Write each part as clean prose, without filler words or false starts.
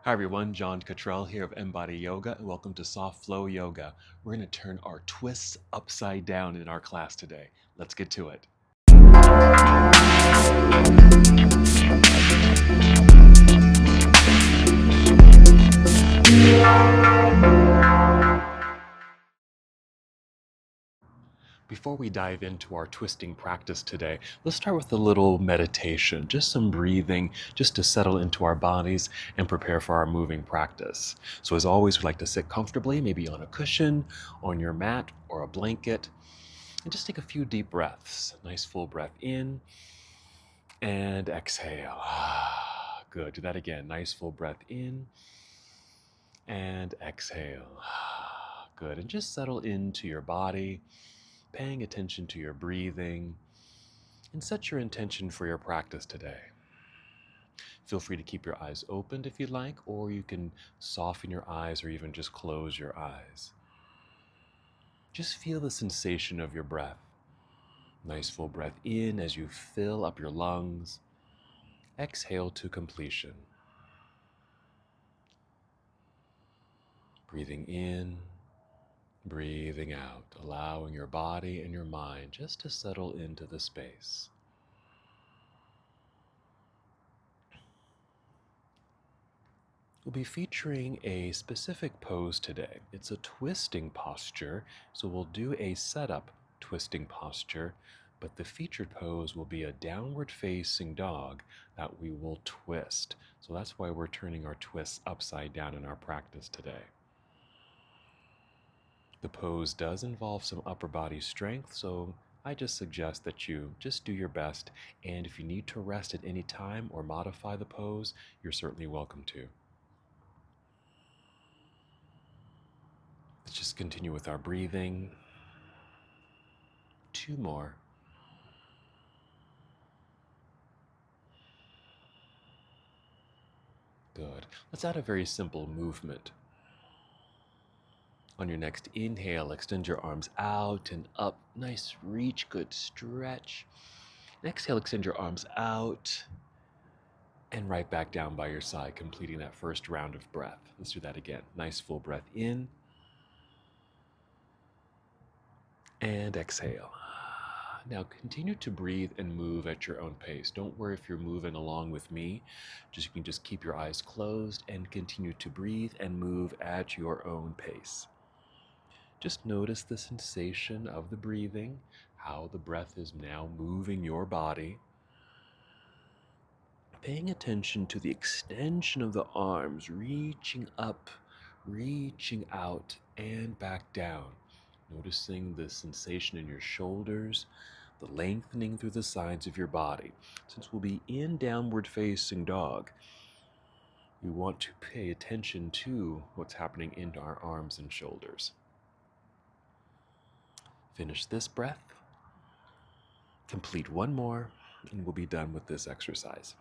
Hi everyone, John Cottrell here of MBODY Yoga, and welcome to Soft Flow Yoga. We're going to turn our twists upside down in our class today. Let's get to it. Before we dive into our twisting practice today, let's start with a little meditation, just some breathing, just to settle into our bodies and prepare for our moving practice. So as always, we'd like to sit comfortably, maybe on a cushion, on your mat, or a blanket, and just take a few deep breaths. Nice full breath in and exhale. Good. Do that again. Nice full breath in and exhale. Good. And just settle into your body, paying attention to your breathing, and set your intention for your practice today. Feel free to keep your eyes opened if you'd like, or you can soften your eyes or even just close your eyes. Just feel the sensation of your breath. Nice full breath in as you fill up your lungs. Exhale to completion. Breathing in, breathing out, allowing your body and your mind just to settle into the space. We'll be featuring a specific pose today. It's a twisting posture, so we'll do a setup twisting posture, but the featured pose will be a downward facing dog that we will twist. So that's why we're turning our twists upside down in our practice today. The pose does involve some upper body strength, so I just suggest that you just do your best, and if you need to rest at any time or modify the pose, you're certainly welcome to. Let's just continue with our breathing. 2 more. Good. Let's add a very simple movement. On your next inhale, extend your arms out and up. Nice reach, good stretch. Exhale, extend your arms out and right back down by your side, completing that first round of breath. Let's do that again. Nice full breath in and exhale. Now continue to breathe and move at your own pace. Don't worry if you're moving along with me. You can just keep your eyes closed and continue to breathe and move at your own pace. Just notice the sensation of the breathing, how the breath is now moving your body. Paying attention to the extension of the arms, reaching up, reaching out, and back down. Noticing the sensation in your shoulders, the lengthening through the sides of your body. Since we'll be in downward facing dog, we want to pay attention to what's happening in our arms and shoulders. Finish this breath, complete one more, and we'll be done with this exercise.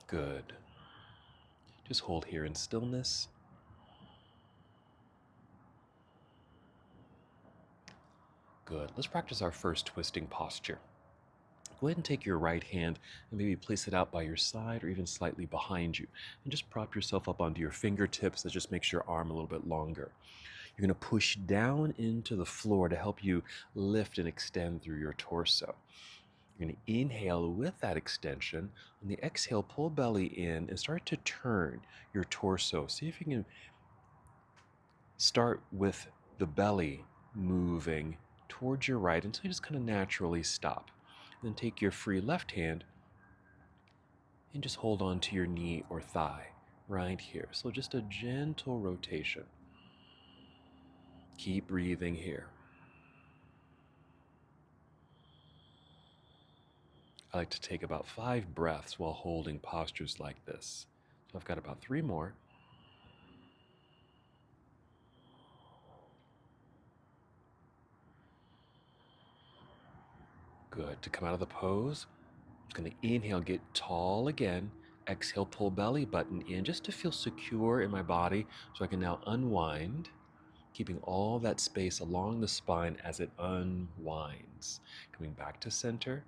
Good. Just hold here in stillness. Good. Let's practice our first twisting posture. Go ahead and take your right hand and maybe place it out by your side or even slightly behind you. And just prop yourself up onto your fingertips. That just makes your arm a little bit longer. You're going to push down into the floor to help you lift and extend through your torso. You're going to inhale with that extension. On the exhale, pull belly in and start to turn your torso. See if you can start with the belly moving towards your right until you just kind of naturally stop. Then take your free left hand and just hold on to your knee or thigh right here. So just a gentle rotation. Keep breathing here. I like to take about 5 breaths while holding postures like this. So I've got about 3 more. Good. To come out of the pose, I'm going to inhale, get tall again. Exhale, pull belly button in just to feel secure in my body so I can now unwind. keeping all that space along the spine as it unwinds. Coming back to center.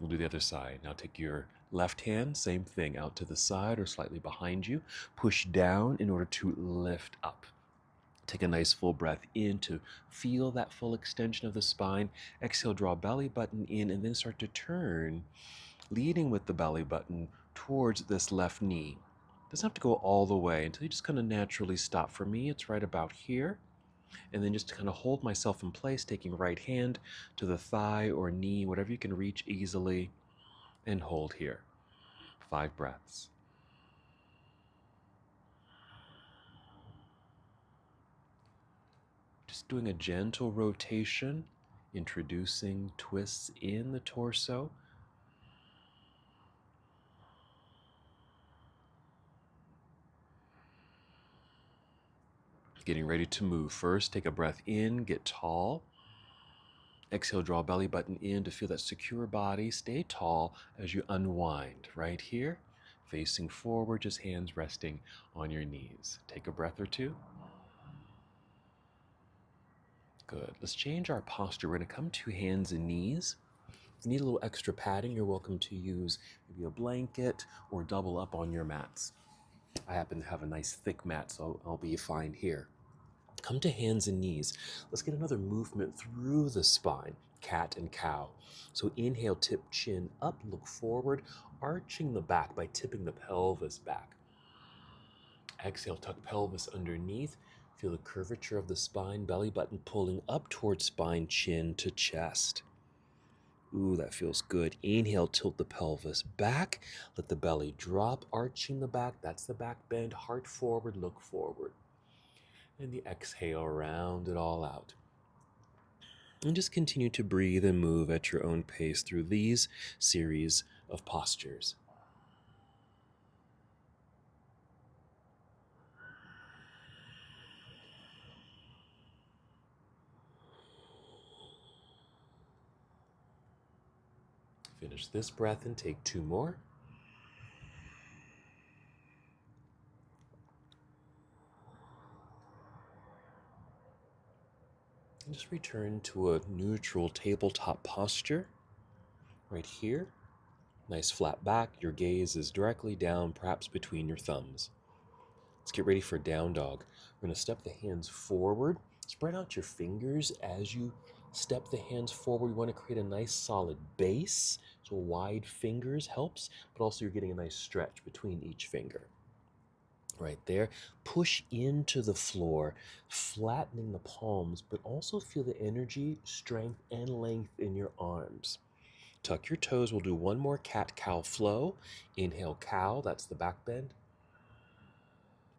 We'll do the other side. Now take your left hand, same thing, out to the side or slightly behind you. Push down in order to lift up. Take a nice full breath in to feel that full extension of the spine. Exhale, draw belly button in, and then start to turn, leading with the belly button towards this left knee. Doesn't have to go all the way until you just kind of naturally stop. For me, it's right about here. And then just to kind of hold myself in place, taking right hand to the thigh or knee, whatever you can reach easily, and hold here. 5 breaths. Just doing a gentle rotation, introducing twists in the torso. Getting ready to move. First, take a breath in, get tall. Exhale, draw belly button in to feel that secure body. Stay tall as you unwind right here, facing forward, just hands resting on your knees. Take a breath or two. Good. Let's change our posture. We're going to come to hands and knees. If you need a little extra padding, you're welcome to use maybe a blanket or double up on your mats. I happen to have a nice thick mat, so I'll be fine here. Come to hands and knees. Let's get another movement through the spine, cat and cow. So inhale, tip chin up, look forward, arching the back by tipping the pelvis back. Exhale, tuck pelvis underneath. Feel the curvature of the spine, belly button pulling up towards spine, chin to chest. Ooh, that feels good. Inhale, tilt the pelvis back. Let the belly drop, arching the back. That's the back bend. Heart forward, look forward. And the exhale, round it all out. And just continue to breathe and move at your own pace through these series of postures. Finish this breath and take 2 more. And just return to a neutral tabletop posture right here. Nice flat back. Your gaze is directly down, perhaps between your thumbs. Let's get ready for down dog. We're going to step the hands forward. Spread out your fingers as you step the hands forward. You want to create a nice solid base. So wide fingers helps, but also you're getting a nice stretch between each finger. Right there. Push into the floor, flattening the palms, but also feel the energy, strength, and length in your arms. Tuck your toes. We'll do 1 more cat-cow flow. Inhale, cow. That's the back bend.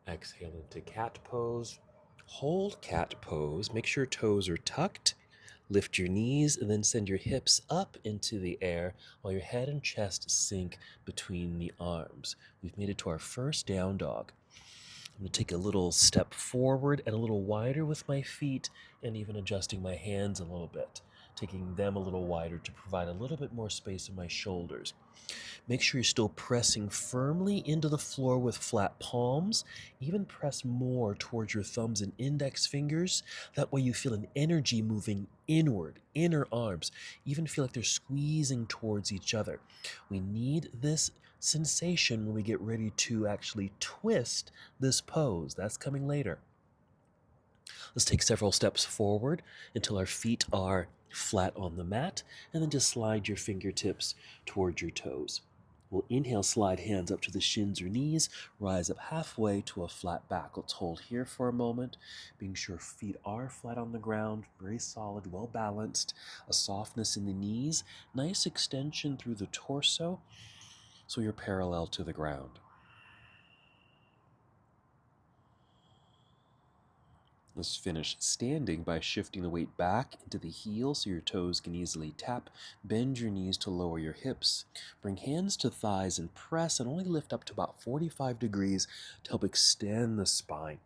Exhale into cat pose. Hold cat pose. Make sure toes are tucked. Lift your knees and then send your hips up into the air while your head and chest sink between the arms. We've made it to our first down dog. I'm going to take a little step forward and a little wider with my feet and even adjusting my hands a little bit, taking them a little wider to provide a little bit more space in my shoulders. Make sure you're still pressing firmly into the floor with flat palms. Even press more towards your thumbs and index fingers. That way you feel an energy moving inward, inner arms. Even feel like they're squeezing towards each other. We need this sensation when we get ready to actually twist this pose. That's coming later. Let's take several steps forward until our feet are flat on the mat, and then just slide your fingertips towards your toes. We'll inhale, slide hands up to the shins or knees, rise up halfway to a flat back. Let's hold here for a moment, being sure feet are flat on the ground, very solid, well balanced, a softness in the knees, nice extension through the torso, so you're parallel to the ground. Let's finish standing by shifting the weight back into the heel so your toes can easily tap. Bend your knees to lower your hips. Bring hands to thighs and press, and only lift up to about 45 degrees to help extend the spine.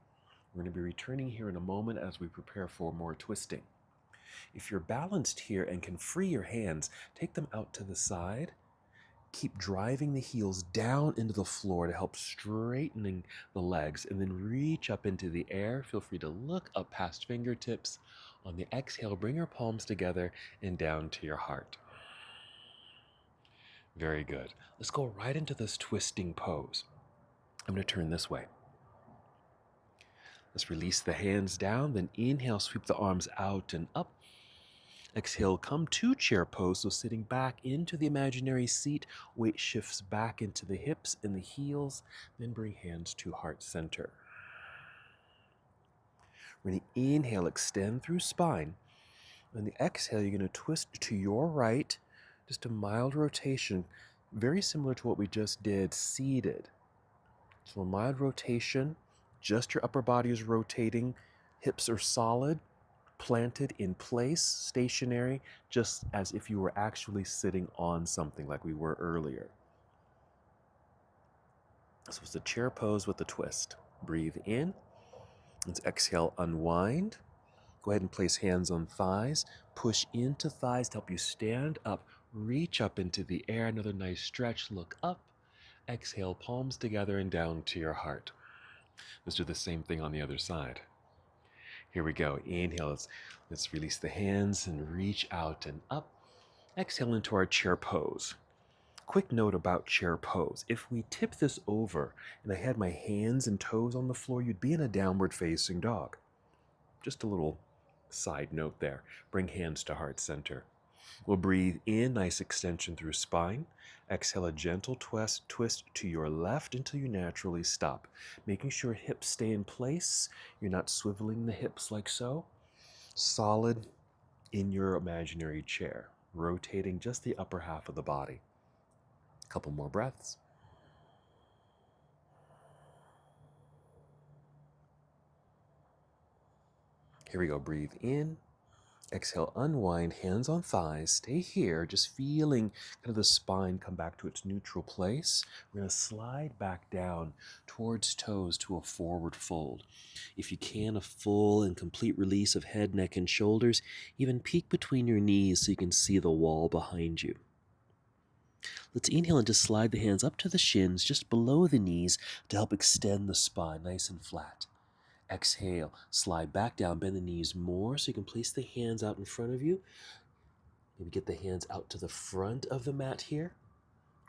We're going to be returning here in a moment as we prepare for more twisting. If you're balanced here and can free your hands, take them out to the side Keep driving the heels down into the floor to help straightening the legs, and then reach up into the air. Feel free to look up past fingertips. On the exhale, bring your palms together and down to your heart. Very good. Let's go right into this twisting pose. I'm going to turn this way. Let's release the hands down, then inhale, sweep the arms out and up. Exhale, come to chair pose, so sitting back into the imaginary seat, weight shifts back into the hips and the heels, then bring hands to heart center. We're going to inhale, extend through spine. On the exhale, you're going to twist to your right, just a mild rotation, very similar to what we just did seated. So a mild rotation, just your upper body is rotating, hips are solid, planted in place, stationary, just as if you were actually sitting on something like we were earlier. So it's a chair pose with a twist. Breathe in. Let's exhale, unwind. Go ahead and place hands on thighs. Push into thighs to help you stand up. Reach up into the air. Another nice stretch. Look up. Exhale, palms together and down to your heart. Let's do the same thing on the other side. Here we go. Inhale. Let's release the hands and reach out and up. Exhale into our chair pose. Quick note about chair pose. If we tip this over and I had my hands and toes on the floor, you'd be in a downward facing dog. Just a little side note there. Bring hands to heart center. We'll breathe in, nice extension through spine. Exhale, a gentle twist to your left until you naturally stop. Making sure hips stay in place. You're not swiveling the hips like so. Solid in your imaginary chair. Rotating just the upper half of the body. A couple more breaths. Here we go. Breathe in. Exhale, unwind, hands on thighs. Stay here, just feeling kind of the spine come back to its neutral place. We're going to slide back down towards toes to a forward fold. If you can, a full and complete release of head, neck, and shoulders. Even peek between your knees so you can see the wall behind you. Let's inhale and just slide the hands up to the shins, just below the knees, to help extend the spine nice and flat. Exhale, slide back down, bend the knees more so you can place the hands out in front of you. Maybe get the hands out to the front of the mat here.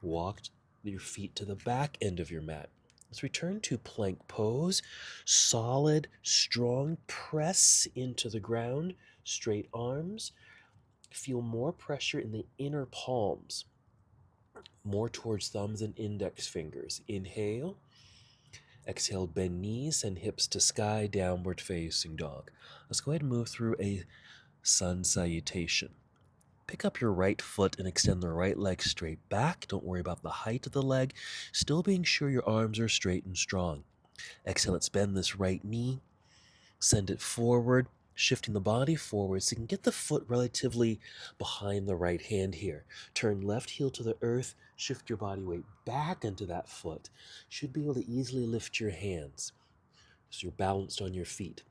Walk your feet to the back end of your mat. Let's return to plank pose. Solid, strong press into the ground. Straight arms. Feel more pressure in the inner palms. More towards thumbs and index fingers. Inhale. Exhale, bend knees and hips to sky, downward facing dog. Let's go ahead and move through a sun salutation. Pick up your right foot and extend the right leg straight back. Don't worry about the height of the leg. Still being sure your arms are straight and strong. Exhale, let's bend this right knee. Send it forward, shifting the body forward so you can get the foot relatively behind the right hand here. Turn left heel to the earth, shift your body weight back into that foot. Should be able to easily lift your hands so you're balanced on your feet.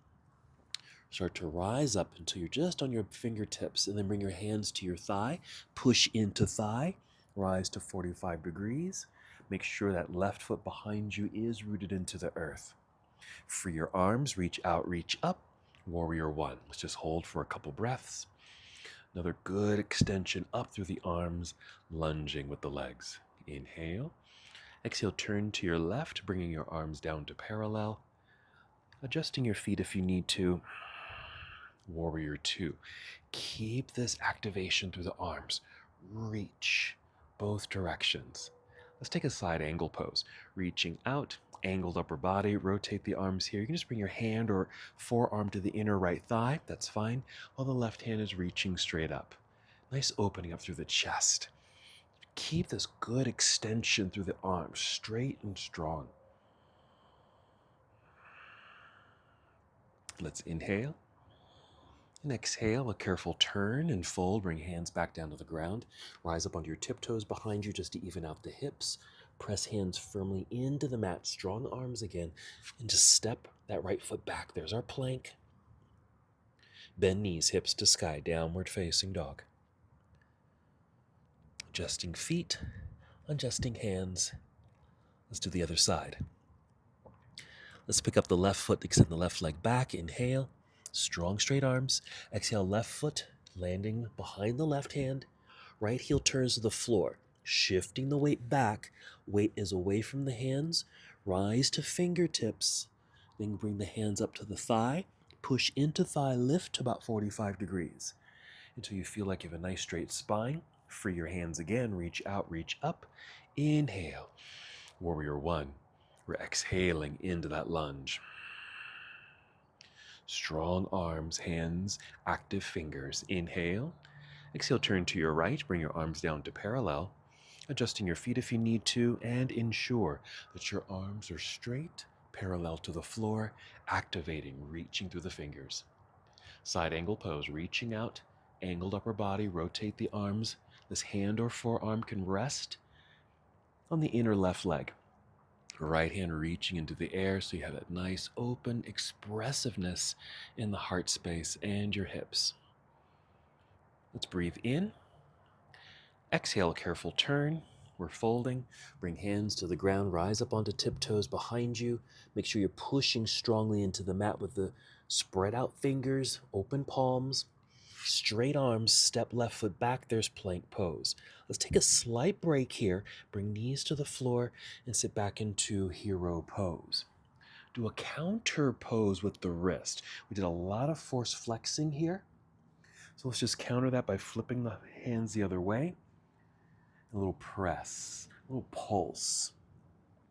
Start to rise up until you're just on your fingertips, and then bring your hands to your thigh. Push into thigh, rise to 45 degrees. Make sure that left foot behind you is rooted into the earth. Free your arms, reach out, reach up. Warrior one. Let's just hold for a couple breaths. Another good extension up through the arms, lunging with the legs. Inhale. Exhale, turn to your left, bringing your arms down to parallel. Adjusting your feet if you need to. Warrior two. Keep this activation through the arms. Reach both directions. Let's take a side angle pose. Reaching out, angled upper body, rotate the arms here. You can just bring your hand or forearm to the inner right thigh. That's fine. While the left hand is reaching straight up. Nice opening up through the chest. Keep this good extension through the arms, straight and strong. Let's inhale. And exhale, a careful turn and fold. Bring hands back down to the ground. Rise up onto your tiptoes behind you just to even out the hips. Press hands firmly into the mat. Strong arms again. And just step that right foot back. There's our plank. Bend knees, hips to sky. Downward facing dog. Adjusting feet. Adjusting hands. Let's do the other side. Let's pick up the left foot, extend the left leg back. Inhale, strong straight arms. Exhale, left foot landing behind the left hand. Right heel turns to the floor, shifting the weight back. Weight is away from the hands. Rise to fingertips. Then bring the hands up to the thigh. Push into thigh, lift to about 45 degrees until you feel like you have a nice straight spine. Free your hands again, reach out, reach up. Inhale, warrior one. We're exhaling into that lunge. Strong arms, hands, active fingers. Inhale. Exhale, turn to your right. Bring your arms down to parallel. Adjusting your feet if you need to, and ensure that your arms are straight, parallel to the floor, activating, reaching through the fingers. Side angle pose, reaching out, angled upper body, rotate the arms. This hand or forearm can rest on the inner left leg. Right hand reaching into the air so you have that nice open expressiveness in the heart space and your hips. Let's breathe in. Exhale, careful turn. We're folding. Bring hands to the ground. Rise up onto tiptoes behind you. Make sure you're pushing strongly into the mat with the spread out fingers, open palms, straight arms, step left foot back. There's plank pose. Let's take a slight break here. Bring knees to the floor and sit back into hero pose. Do a counter pose with the wrist. We did a lot of force flexing here. So let's just counter that by flipping the hands the other way. A little press, a little pulse.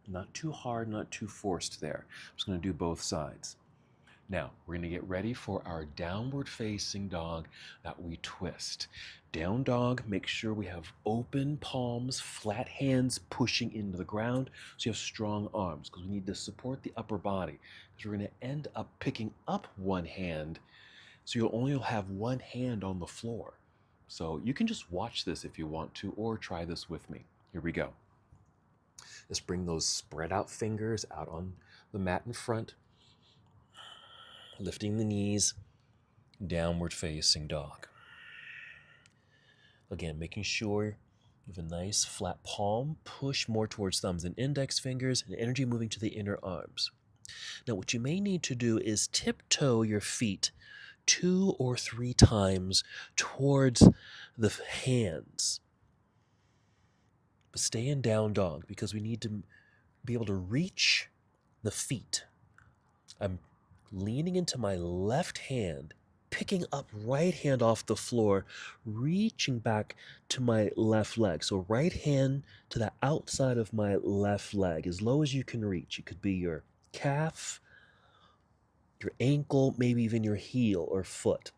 Not too hard, not too forced there. I'm just going to do both sides. Now, we're going to get ready for our downward facing dog that we twist. Down dog, make sure we have open palms, flat hands pushing into the ground so you have strong arms because we need to support the upper body because we're going to end up picking up one hand so you'll only have one hand on the floor. So you can just watch this if you want to or try this with me. Here we go. Let's bring those spread out fingers out on the mat in front. Lifting the knees, downward facing dog. Again, making sure you have a nice flat palm, push more towards thumbs and index fingers, and energy moving to the inner arms. Now, what you may need to do is tiptoe your feet 2 or 3 times towards the hands. But stay in down dog because we need to be able to reach the feet. I'm leaning into my left hand, picking up right hand off the floor, reaching back to my left leg. So right hand to the outside of my left leg, as low as you can reach. It could be your calf, your ankle, maybe even your heel or foot.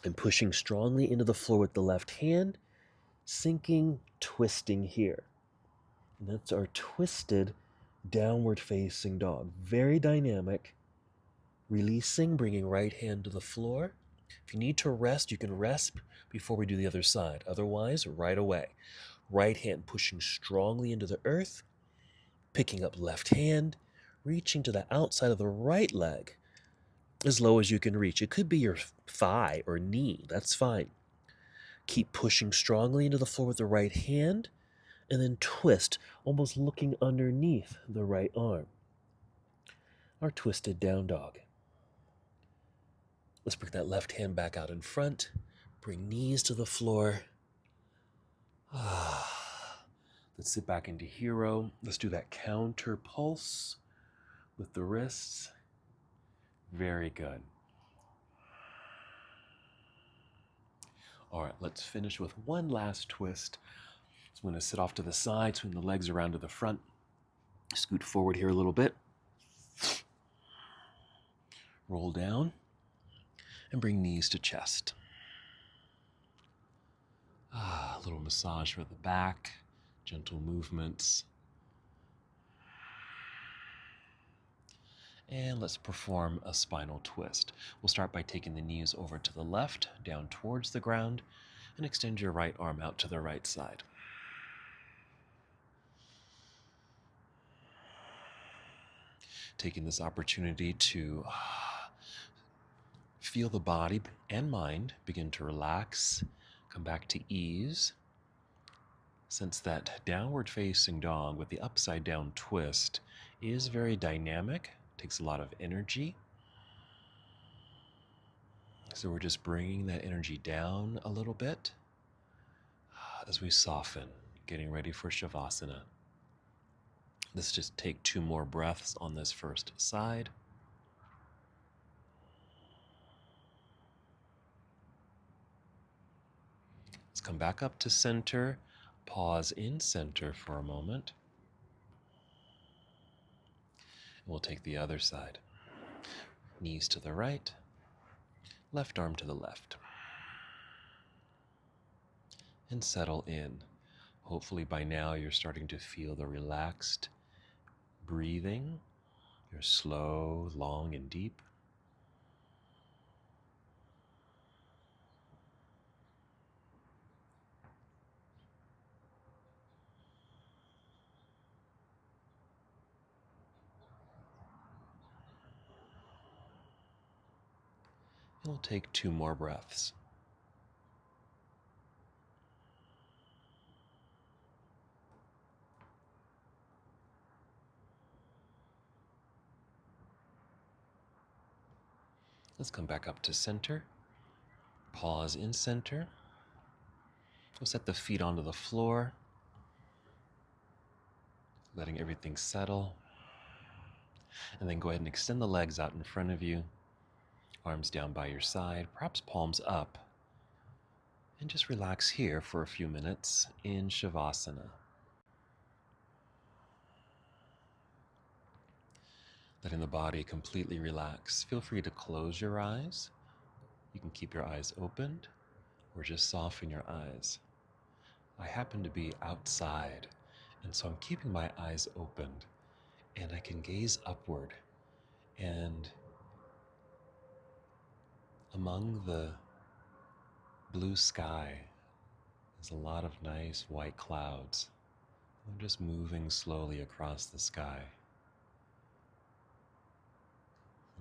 And pushing strongly into the floor with the left hand, sinking, twisting here. And that's our twisted downward facing dog. Very dynamic. Releasing, bringing right hand to the floor. If you need to rest, you can rest before we do the other side. Otherwise, right away. Right hand pushing strongly into the earth, picking up left hand, reaching to the outside of the right leg as low as you can reach. It could be your thigh or knee. That's fine. Keep pushing strongly into the floor with the right hand, and then twist, almost looking underneath the right arm. Our twisted down dog. Let's bring that left hand back out in front. Bring knees to the floor. Let's sit back into hero. Let's do that counter pulse with the wrists. Very good. All right, let's finish with one last twist. So I'm going to sit off to the side, swing the legs around to the front. Scoot forward here a little bit. Roll down and bring knees to chest. A little massage for the back, gentle movements. And let's perform a spinal twist. We'll start by taking the knees over to the left, down towards the ground, and extend your right arm out to the right side. Taking this opportunity to feel the body and mind begin to relax, come back to ease. Since that downward facing dog with the upside down twist is very dynamic, takes a lot of energy. So we're just bringing that energy down a little bit as we soften, getting ready for Shavasana. Let's just take 2 more breaths on this first side. Let's come back up to center. Pause in center for a moment. We'll take the other side. Knees to the right, left arm to the left. And settle in. Hopefully by now you're starting to feel the relaxed breathing. You're slow, long, and deep. We'll take 2 more breaths. Let's come back up to center. Pause in center. We'll set the feet onto the floor, letting everything settle. And then go ahead and extend the legs out in front of you. Arms down by your side, perhaps palms up. And just relax here for a few minutes in Shavasana. Letting the body completely relax. Feel free to close your eyes. You can keep your eyes opened or just soften your eyes. I happen to be outside, and so I'm keeping my eyes opened, and I can gaze upward. And among the blue sky, there's a lot of nice white clouds. I'm just moving slowly across the sky.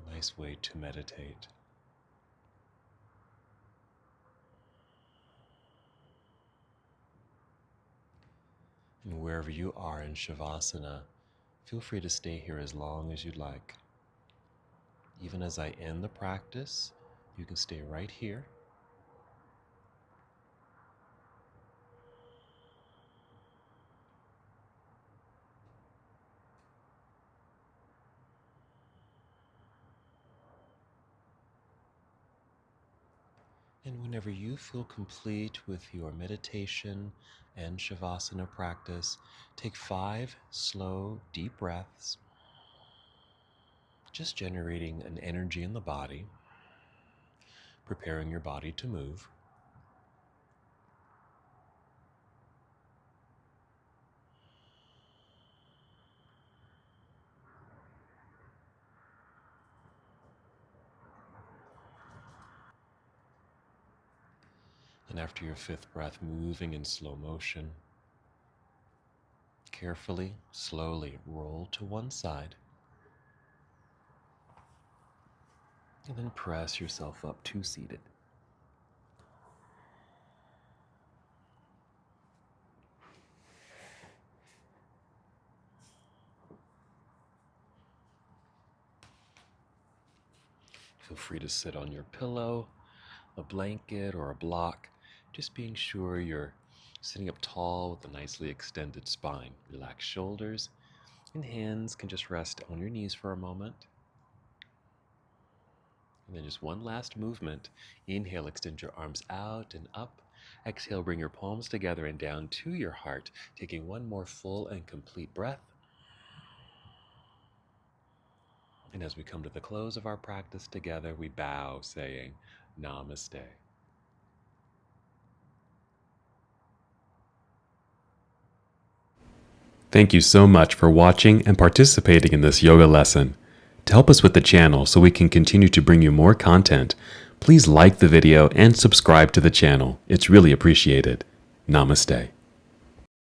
A nice way to meditate. And wherever you are in Shavasana, feel free to stay here as long as you'd like. Even as I end the practice, you can stay right here. And whenever you feel complete with your meditation and Shavasana practice, take 5 slow, deep breaths, just generating an energy in the body, preparing your body to move. And after your 5th breath, moving in slow motion, carefully, slowly roll to one side. And then press yourself up to seated. Feel free to sit on your pillow, a blanket, or a block, just being sure you're sitting up tall with a nicely extended spine. Relax shoulders, and hands can just rest on your knees for a moment. And then just one last movement. Inhale, extend your arms out and up. Exhale, bring your palms together and down to your heart, taking one more full and complete breath. And as we come to the close of our practice together, we bow, saying, Namaste. Thank you so much for watching and participating in this yoga lesson. To help us with the channel so we can continue to bring you more content, please like the video and subscribe to the channel. It's really appreciated. Namaste.